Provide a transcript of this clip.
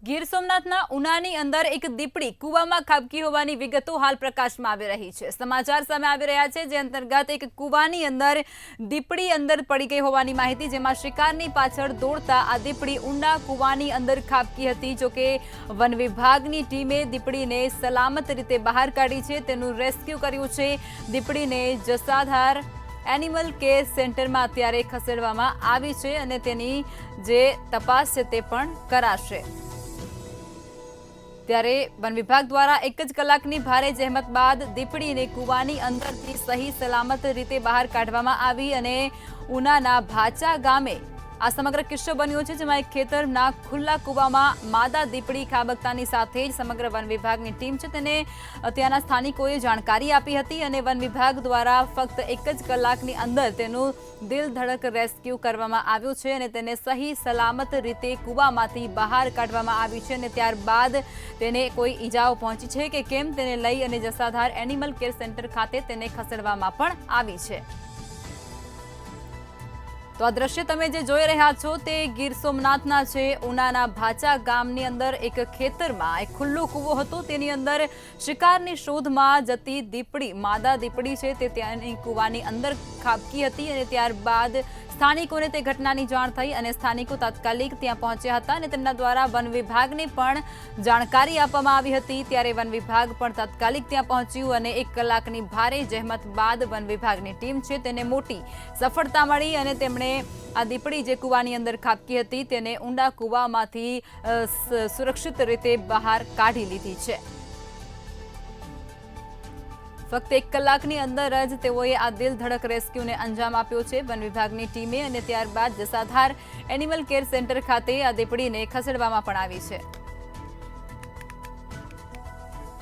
ગીર સોમનાથના ઉનાની અંદર એક દીપડી કૂવામાં ખાબકી હોવાની વિગતો હાલ પ્રકાશમાં આવી રહી છે। સમાચાર સામે આવી રહ્યા છે જે અંતર્ગત એક કૂવાની અંદર દીપડી અંદર પડી ગઈ હોવાની માહિતી, જેમાં શિકારની પાછળ દોડતા આ દીપડી ઊંડા કૂવાની અંદર ખાબકી હતી। જો કે વન વિભાગની ટીમે દીપડીને સલામત રીતે બહાર કાઢી છે, તેનું રેસ્ક્યુ કર્યું છે। દીપડીને જસાધાર એનિમલ કેર સેન્ટરમાં અત્યારે ખસેડવામાં આવી છે અને તેની જે તપાસ છે તે પણ કરાશે। ત્યારે વન વિભાગ દ્વારા 1 જ કલાકની ભારે જહેમત બાદ દીપડીને કૂવાની અંદરથી સહી સલામત રીતે બહાર કાઢવામાં આવી અને ઉનાના ભાચા ગામે આ સમગ્ર કિસ્સો બન્યો છે, જેમાં એક ખેતરના ખુલ્લા કૂવામાં માદા દીપડી ખાબકતાની સાથે જ સમગ્ર વન વિભાગની ટીમ છે તેને ત્યાંના સ્થાનિકોએ જાણકારી આપી હતી અને વન વિભાગ દ્વારા ફક્ત 1 જ કલાકની અંદર તેનું દિલ ધડક રેસ્ક્યુ કરવામાં આવ્યું છે અને તેને સહી સલામત રીતે કૂવામાંથી બહાર કાઢવામાં આવી છે અને ત્યારબાદ તેને કોઈ ઈજાઓ પહોંચી છે કે કેમ તેને લઈ અને જસાધાર એનિમલ કેર સેન્ટર ખાતે તેને ખસેડવામાં પણ આવી છે। તો આ દ્રશ્ય તમે જે જોઈ રહ્યા છો તે ગીર સોમનાથના છે। ઉનાના ભાચા ગામની અંદર એક ખેતરમાં એક ખુલ્લો કૂવો હતો, તેની અંદર શિકારની શોધમાં જતી દીપડી, માદા દીપડી છે તે ત્યાંની કૂવાની અંદર ખાબકી હતી અને ત્યારબાદ સ્થાનિકોને તે ઘટનાની જાણ થઈ અને સ્થાનિકો તાત્કાલિક ત્યાં પહોંચ્યા હતા અને તેમના દ્વારા વન વિભાગને પણ જાણકારી આપવામાં આવી હતી। ત્યારે વન વિભાગ પણ તાત્કાલિક ત્યાં પહોંચ્યું અને 1 કલાકની ભારે જહેમત બાદ વન વિભાગની ટીમ છે તેને મોટી સફળતા મળી અને તેમણે આ દીપડી જે કૂવાની અંદર ખાબકી હતી તેને ઊંડા કૂવામાંથી સુરક્ષિત રીતે બહાર કાઢી લીધી છે। ફક્ત 1 કલાકની અંદર જ તેઓએ આ દિલ ધડક રેસ્ક્યુને અંજામ આપ્યો છે વન વિભાગની ટીમે અને ત્યારબાદ જસાધાર એનિમલ કેર સેન્ટર ખાતે આ દીપડીને ખસેડવામાં પણ આવી છે।